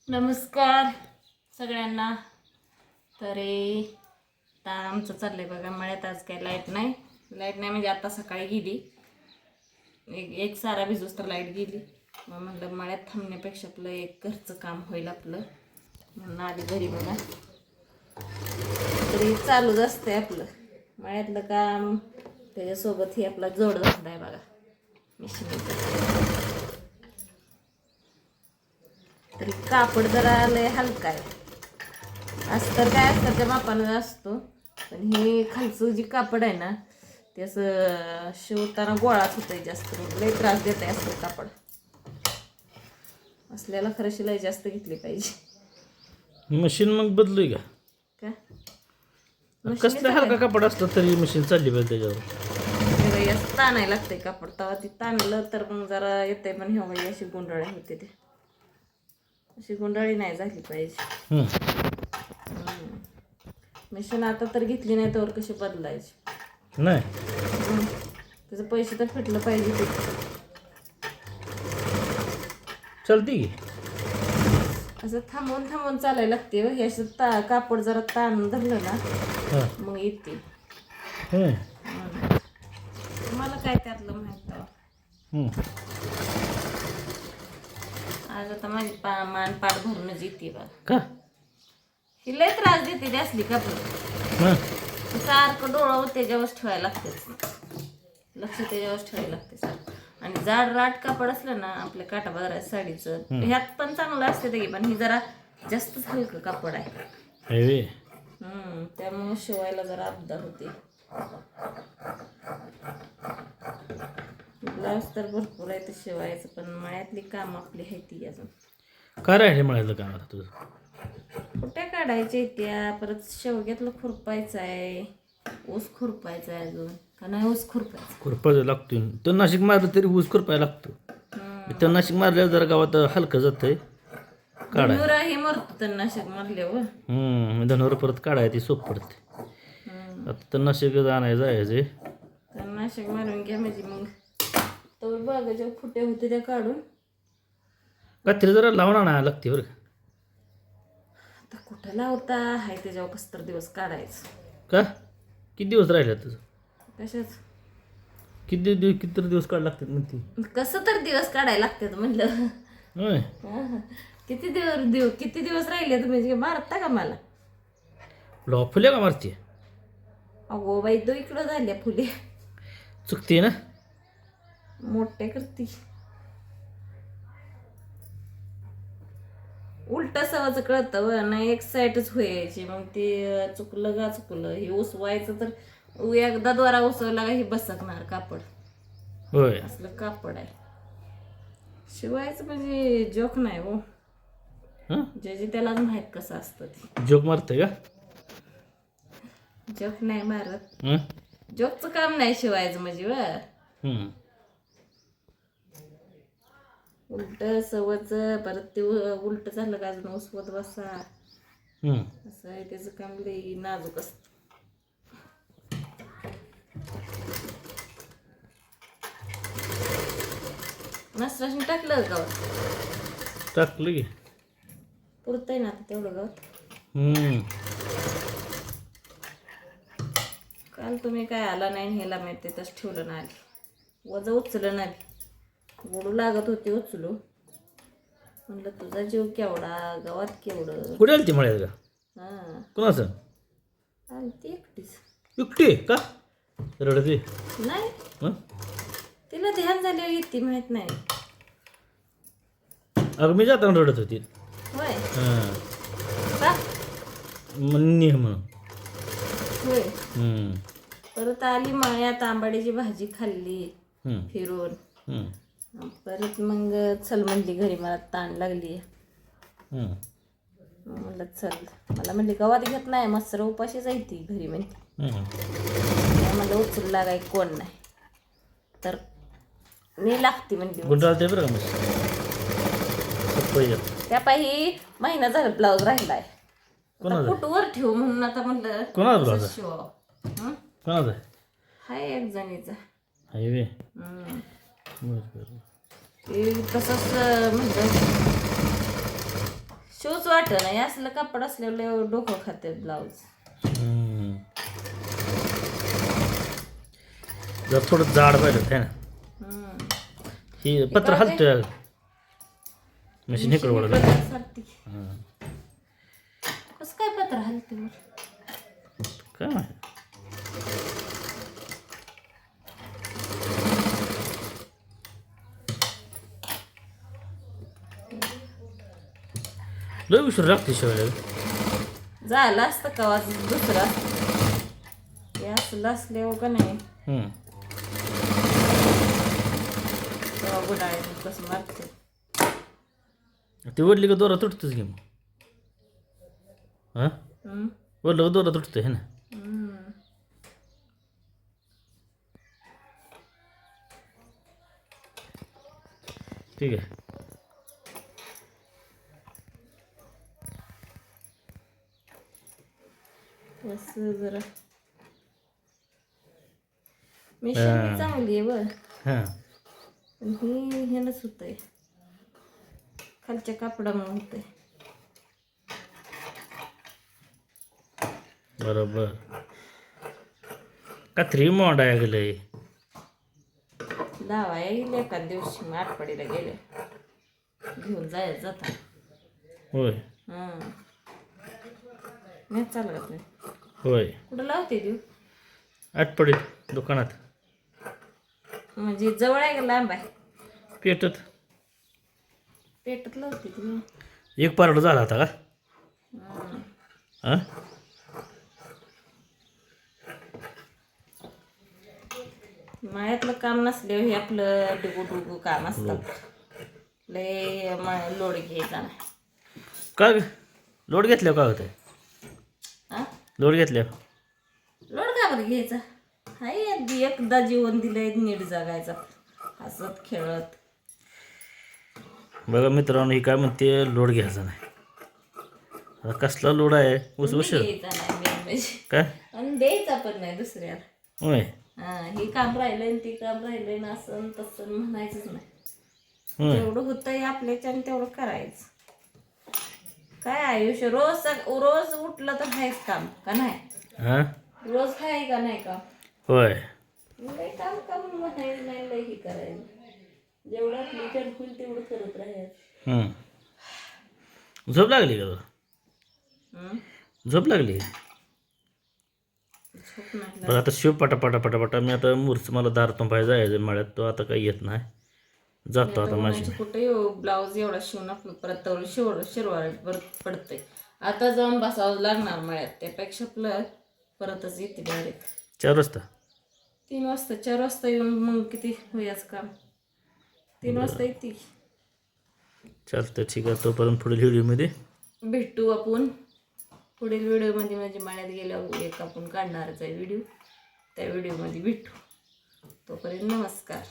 नमस्कार सगळ्यांना. तरी आता आमचं चाललंय बघा मळ्यात. आज काय लाईट नाही म्हणजे आता सकाळी गेली. एक सारा भिजूस तर लाईट गेली. मग म्हटलं मळ्यात थांबण्यापेक्षा आपलं एक घरचं काम होईल आपलं म्हणून आली घरी बघा. तरी चालूच असते आपलं मळ्यातलं काम. त्याच्यासोबत ही आपला जोड धंदा आहे बघा मिशनीचा. तरी कापड जरा लय हलका आहे. अस्तर काय अस्तरच्या मापानं असतो, पण हे खालचं जी कापड आहे ना ते असं शिवताना गोळाच होतंय जास्त. लय त्रास देत आहे असं कापड. असल्याला खरं शिलाई जास्त घेतली पाहिजे. मशीन मग बदलूय का काय कसलं हलका कापड असलं तरी मशीन चालली पाहिजे त्याच्यावर. असं ताणायला लागतंय कापड. तेव्हा ती ताणलं तर मग जरा येते. पण हे बाई अशी गुंडाळी होते ते. अशी गुंडाळी नाही झाली पाहिजे. मशीन आता तर घेतली नाही तर कशी बदलायची नाही. त्याचं पैसे तर फिटलं पाहिजे. ते चालती की असं थांबून थांबून चालायला लागते. हे असं कापड जरा ताण धरलं ना मग येते. मला काय त्यातलं माहित आहे. आज आता माझी मान पाठ भरूनच येते बा. का ही लय त्रास देते असली कापड. सारखं डोळं त्याच्यावरच ठेवायला लागते. लक्ष त्याच्यावरच ठेवायला लागते सारखं. आणि जाड राट कापड असलं ना आपल्या काटा बाजारात साडीचं ह्यात पण चांगलं असते ते, पण ही जरा जास्तच हलकं कापड आहे. त्यामुळे शिवायला जरा अबदा होते. ब्लाऊज तर भरपूर आहे ते शिवायचं, पण मळ्यातली काम आपली आहे ती अजून. काय राहिले म्हणायचं काम आता तुझं? कुठे काढायचे त्या. परत शेवग्यातलं खुरपायचं आहे. ऊस खुरपायचा आहे अजून. का नाही ऊस खुरपायचा? खुरपायला लागतो. तर नाशिक मारलं तरी ऊस खुरपायला लागतो. तर नाशिक मारल्यावर जरा गावात हलकं जातंय काढायला. हे मरत तणनाशक मारल्यावर धनवर परत काढायला ती सोप पडते. आता तणनाशक आणायला जायचे. तणनाशक मारून घ्या म्हणजे मग तर बागाच्या फुटे होते त्या काढून कात्री जरा लावून आणायला लागते बरं का. आता कुठं लावता हाय त्याच्यावर कसं तर दिवस काढायचं. का किती दिवस राहिले तुझं? कशाच किती तर दिवस काढ लागतात म्हणते. कसं तर दिवस काढायला लागतात म्हणलं. होय. किती दिवस राहिले म्हणजे मारता का मला? फुल्या का मारते? अगो बाई तो इकडं झाल्या फुले. चुकते ना. मोठे करते. उलट सवाचं कळतं नाही एक साईडच व्हायची. मग ते चुकलं हे उसवायचं तर एकदा द्वारा उसवला का हे बसकणार कापड. होय. असलं कापड आहे. शिवायचं म्हणजे जोक नाही हो. जे त्याला माहित कसं असतं ते. जोक मारते का? जोक नाही मारत. जोकचं काम नाही शिवायचं म्हणजे उलट सवच. परत ते उलट झालं का अजून उसवत बसा. असं आहे त्याचं काम लई नाजूक असत. नाश्राशन टाकलं गावात? टाकलं की पुरतंय ना आता तेवढं गावात. काल तुम्ही काय आला नाही ह्याला माहिती तसं ठेवलं ना. आली वजा उचलं नाही. गोडू लागत होते उचलू. म्हणलं तुझा जीव केवढा गावात केवढं. कुठे आली ती मळ्यात का? कोणाचं आली ती एकटीच. एकटी का रडते? नाही तिला ध्यान झाल्यावर येते माहित नाही. अगं मी जाताना रडत होती. होय का म्हणून होय. परत आली मळ्यात आंबाडीची भाजी खाल्ली फिरून. परत मग चल म्हणली घरी. मला ताण लागली. म्हणलं चल. मला म्हणली गवात घेत नाही मस्तर उपाशी जायती घरी म्हणते. मला उचलू लागाय कोण नाही तर मी लागते म्हणली. गुंडाळते बरं का मग त्या पाही महिना झाला ब्लाऊज राहिलाय. फुटवर ठेवू म्हणून आता म्हणलं कोणाचा शिव. कोणाचा हाय एक जणीचा. हायवे तसंच म्हणजे शिवच वाटत नाही असलं कापड असल्यावर लय डोकं खाते ब्लाऊज. जर थोडं जाड पाहिजे आहे ना. ही पत्र हलतोय मशीन इकडे वळलं. कसं काय पत्र हलते काय माहिती. लय उशीर लागते शिवायला. झालं असतं का दुसरा हे असलं असल्यावर का नाही तेव्हा गुडाळे कसं मारते. ती वडली का दोरा तुटतोच घे मग. हां वडलं का दोरा तुटतो है ना. ठीक आहे. असं जरा मिशन चांगली आहे बर. हां पण ही ह्यानंच होतंय खालच्या कापडामुळे होतंय. बरोबर. कात्री मोडाया गेलंय. लावा येईल एखाद दिवशी मी आठवडीला गेले घेऊन जायचं जाता. होय नाही चालत नाही. होय कुठं लावते देऊ आटपडी दुकानात. म्हणजे जवळ आहे का लांब आहे. पेटत पेटत लावते तुम्ही. एक पारड झाला होता का. हां मायातलं काम नसल्यावर हे आपलं डुगू डुगू काम असतं. लय लोड घ्यायचा नाही. का लोड घेतल्यावर काय होतंय. हां लोड घेतल्यावर लोड का बरं घ्यायचा. हाय एकदा जीवन दिलंय नीट जगायचं हसत खेळत. बघा मित्रांनो ही काय म्हणते लोड घ्यायचा नाही. आता कसला लोड आहे उशीर घ्यायचा नाही मेन म्हणजे काय आणि द्यायचा पण नाही दुसऱ्याला. होय हे काम राहिलंय ती काम राहिलंय ना असं तसं म्हणायचंच नाही. होय जेवढं होतंय आपल्याच्यानं तेवढं करायचं. काय आयुष्य रोज रोज उठलं तर आहेच काम का नाही. हां रोज आहे का नाही काम. होय लय काम काम म्हणायचं नाही लय हे करायचं. जेवढं आपल्याच्यानं होईल तेवढं करत राहायचं. झोप लागली का तुला. झोप लागली. झोप नाही बरं आता शिव पटापटा मी आता मूर्च मला दार तुंबायला जायचं मळ्यात. तो आता काही येत नाही जातो आता माझी. कुठे ब्लाऊज एवढा शिवून आपलं परत शिरवाळ परत पडतंय. आता जाऊन बसावं लागणार मळ्यात त्यापेक्षा आपलं परतच येते डायरेक्ट 4 वाजता 3 वाजता 4 वाजता येऊन मग किती होयाच काम 3 वाजता येते. चालतं ठीक आहे. तोपर्यंत पुढील व्हिडिओमध्ये भेटू आपण. पुढील व्हिडिओमध्ये म्हणजे मळ्यात गेल्यावर एक आपण काढणारच आहे व्हिडिओ. त्या व्हिडिओमध्ये भेटू. तोपर्यंत नमस्कार.